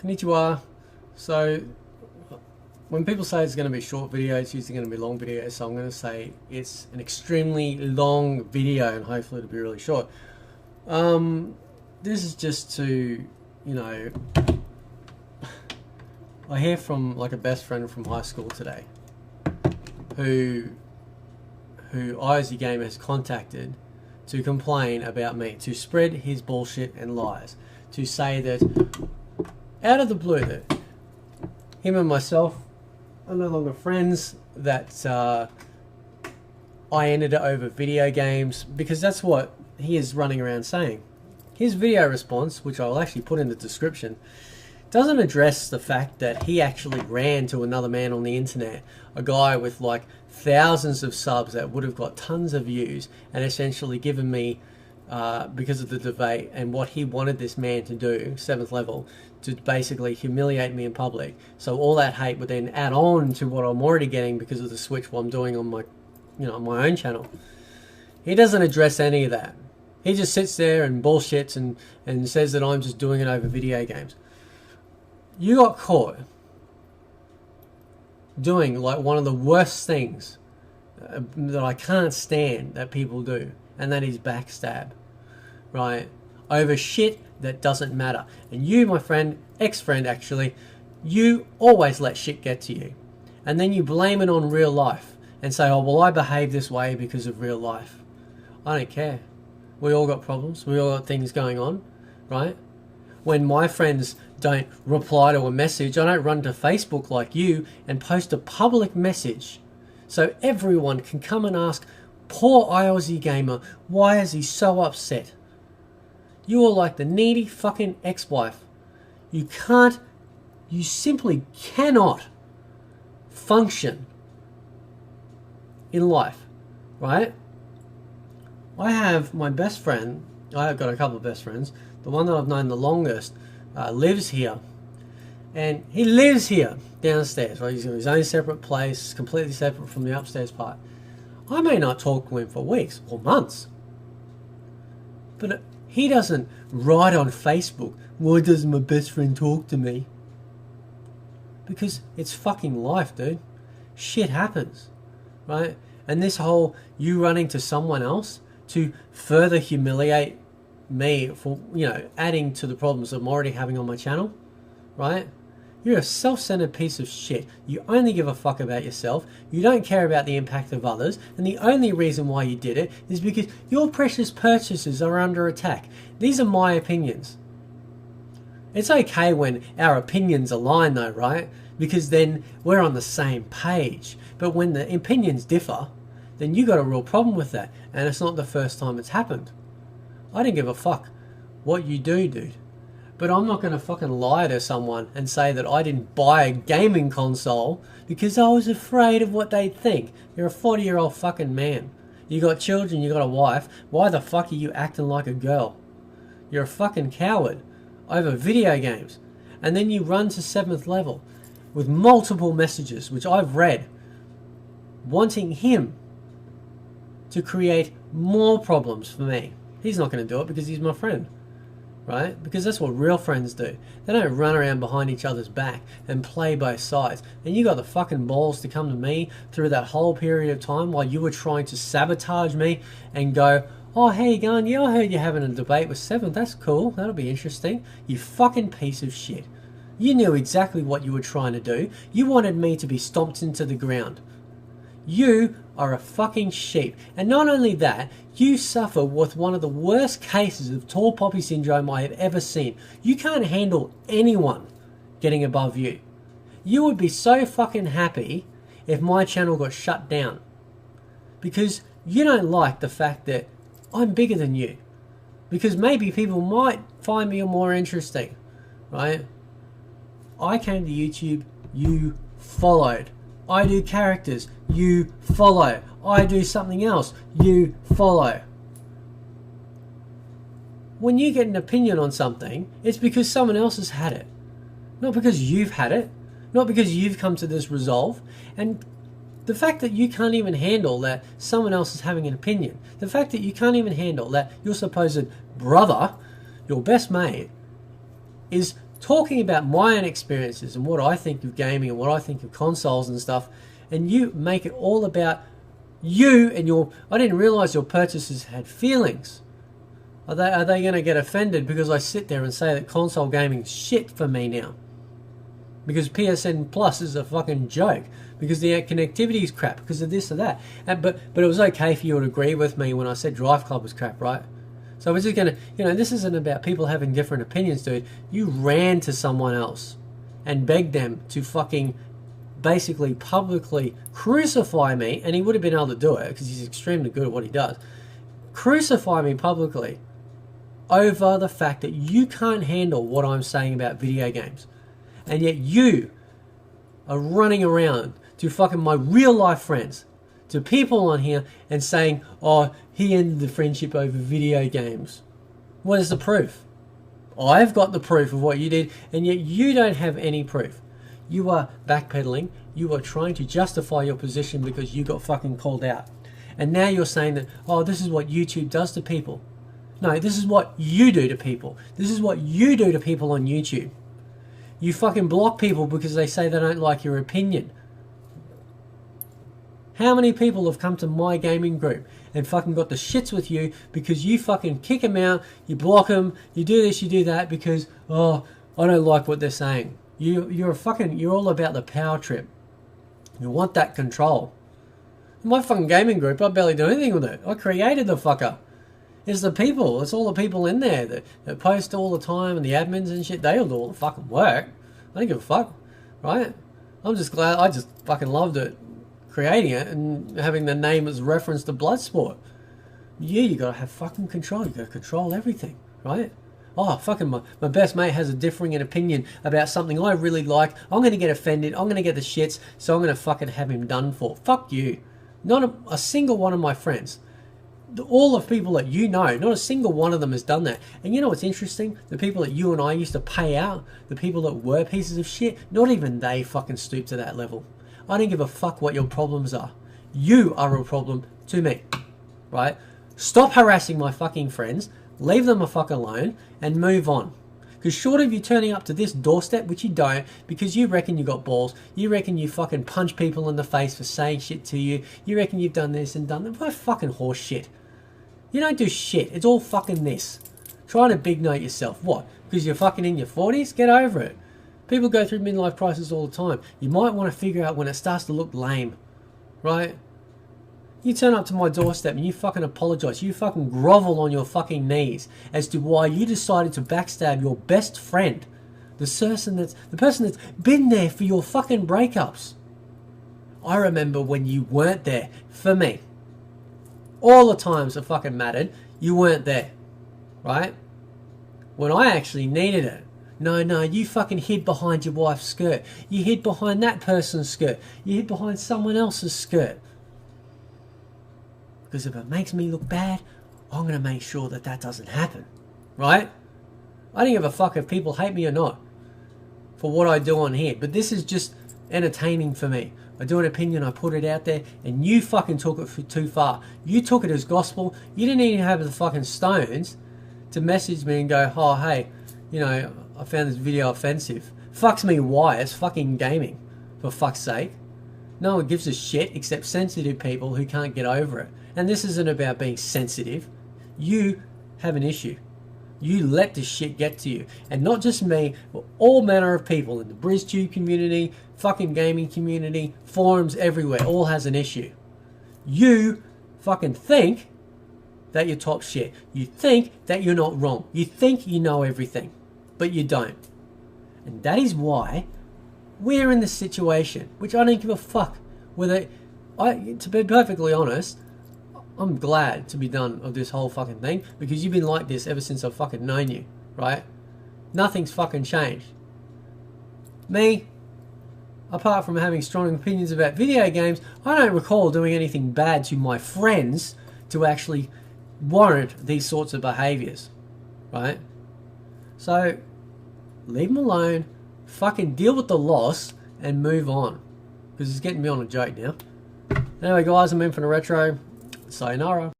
Konnichiwa. So, when people say it's going to be a short video, it's usually going to be long video. So I'm going to say it's an extremely long video, and hopefully it'll be really short. This is just to, I hear from like a best friend from high school today, who IAussieGamer has contacted to complain about me, to spread his bullshit and lies, to say that out of the blue that him and myself are no longer friends, that I ended it over video games, because that's what he is running around saying. His video response, which I'll actually put in the description, doesn't address the fact that he actually ran to another man on the internet, a guy with like thousands of subs that would have got tons of views, and essentially given me, because of the debate and what he wanted this man to do, 7th level, to basically humiliate me in public. So all that hate would then add on to what I'm already getting because of the switch what I'm doing on my, my own channel. He doesn't address any of that. He just sits there and bullshits and says that I'm just doing it over video games. You got caught doing like one of the worst things that I can't stand that people do, and that is backstab, right? Over shit that doesn't matter. And you, my friend, ex-friend actually, you always let shit get to you. And then you blame it on real life and say, oh, well, I behave this way because of real life. I don't care. We all got problems. We all got things going on, right? When my friends don't reply to a message, I don't run to Facebook like you and post a public message so everyone can come and ask, poor IAussieGamer, why is he so upset? You are like the needy fucking ex-wife. You simply cannot function in life, right? I have my best friend, I've got a couple of best friends, the one that I've known the longest lives here, and he lives here downstairs, right? He's got his own separate place, completely separate from the upstairs part. I may not talk to him for weeks or months, but he doesn't write on Facebook, why doesn't my best friend talk to me? Because it's fucking life, dude. Shit happens, right? And this whole you running to someone else to further humiliate me for, adding to the problems I'm already having on my channel, right? You're a self-centered piece of shit. You only give a fuck about yourself. You don't care about the impact of others. And the only reason why you did it is because your precious purchases are under attack. These are my opinions. It's okay when our opinions align though, right? Because then we're on the same page. But when the opinions differ, then you got a real problem with that. And it's not the first time it's happened. I don't give a fuck what you do, dude. But I'm not going to fucking lie to someone and say that I didn't buy a gaming console because I was afraid of what they'd think. You're a 40-year-old fucking man. You got children, you got a wife. Why the fuck are you acting like a girl? You're a fucking coward over video games. And then you run to 7th level with multiple messages, which I've read, wanting him to create more problems for me. He's not going to do it because he's my friend. Right? Because that's what real friends do. They don't run around behind each other's back and play both sides. And you got the fucking balls to come to me through that whole period of time while you were trying to sabotage me and go, oh, how you going? Yeah, I heard you're having a debate with 7. That's cool. That'll be interesting. You fucking piece of shit. You knew exactly what you were trying to do. You wanted me to be stomped into the ground. You are a fucking sheep. And not only that, you suffer with one of the worst cases of tall poppy syndrome I have ever seen. You can't handle anyone getting above you. You would be so fucking happy if my channel got shut down. Because you don't like the fact that I'm bigger than you. Because maybe people might find me more interesting. Right? I came to YouTube, you followed. I do characters, you follow. I do something else, you follow. When you get an opinion on something, it's because someone else has had it. Not because you've had it. Not because you've come to this resolve. And the fact that you can't even handle that someone else is having an opinion, the fact that you can't even handle that your supposed brother, your best mate, is talking about my own experiences and what I think of gaming and what I think of consoles and stuff, and you make it all about you and your... I didn't realise your purchases had feelings. Are they going to get offended because I sit there and say that console gaming's shit for me now? Because PSN Plus is a fucking joke. Because the connectivity is crap. Because of this or that. But it was okay for you to agree with me when I said Drive Club was crap, right? So we're just going to... this isn't about people having different opinions, dude. You ran to someone else and begged them to fucking basically publicly crucify me. And he would have been able to do it because he's extremely good at what he does. Crucify me publicly over the fact that you can't handle what I'm saying about video games. And yet you are running around to fucking my real life friends, to people on here, and saying, oh, he ended the friendship over video games. What is the proof? I've got the proof of what you did, and yet you don't have any proof. You are backpedaling. You are trying to justify your position because you got fucking called out. And now you're saying that, oh, this is what YouTube does to people. No, this is what you do to people. This is what you do to people on YouTube. You fucking block people because they say they don't like your opinion. How many people have come to my gaming group and fucking got the shits with you because you fucking kick them out, you block them, you do this, you do that because, oh, I don't like what they're saying. You're all about the power trip. You want that control. My fucking gaming group, I barely do anything with it. I created the fucker. It's the people. It's all the people in there that post all the time, and the admins and shit. They all do all the fucking work. I don't give a fuck, right? I'm just glad. I just fucking loved it, creating it and having the name as reference to Bloodsport. Yeah, you gotta have fucking control. You gotta control everything, right? Oh, fucking my best mate has a differing opinion about something I really like. I'm gonna get offended. I'm gonna get the shits. So I'm gonna fucking have him done for. Fuck you. Not a single one of my friends. All the people that you know, not a single one of them has done that. And you know what's interesting? The people that you and I used to pay out, the people that were pieces of shit, not even they fucking stoop to that level. I don't give a fuck what your problems are. You are a problem to me, right? Stop harassing my fucking friends, leave them a fuck alone, and move on. Because short of you turning up to this doorstep, which you don't, because you reckon you got balls, you reckon you fucking punch people in the face for saying shit to you, you reckon you've done this and done that, what fucking horse shit. You don't do shit. It's all fucking this. Trying to big note yourself. What? Because you're fucking in your 40s? Get over it. People go through midlife crisis all the time. You might want to figure out when it starts to look lame. Right? You turn up to my doorstep and you fucking apologise. You fucking grovel on your fucking knees as to why you decided to backstab your best friend. The person that's been there for your fucking breakups. I remember when you weren't there for me. All the times it fucking mattered, you weren't there, right? When I actually needed it. No, you fucking hid behind your wife's skirt. You hid behind that person's skirt. You hid behind someone else's skirt. Because if it makes me look bad, I'm going to make sure that doesn't happen, right? I don't give a fuck if people hate me or not for what I do on here. But this is just entertaining for me. I do an opinion, I put it out there, and you fucking took it too far. You took it as gospel. You didn't even have the fucking stones to message me and go, oh, hey, I found this video offensive. Fucks me why? It's fucking gaming, for fuck's sake. No one gives a shit except sensitive people who can't get over it. And this isn't about being sensitive. You have an issue. You let this shit get to you. And not just me, but all manner of people in the BrizTube community, fucking gaming community, forums everywhere, all has an issue. You fucking think that you're top shit. You think that you're not wrong. You think you know everything, but you don't. And that is why we're in this situation, which I don't give a fuck whether... to be perfectly honest, I'm glad to be done of this whole fucking thing because you've been like this ever since I've fucking known you, right? Nothing's fucking changed. Me, apart from having strong opinions about video games, I don't recall doing anything bad to my friends to actually warrant these sorts of behaviours, right? So, leave them alone, fucking deal with the loss, and move on. Because it's getting me on a joke now. Anyway guys, I'm in for the retro. Sayonara.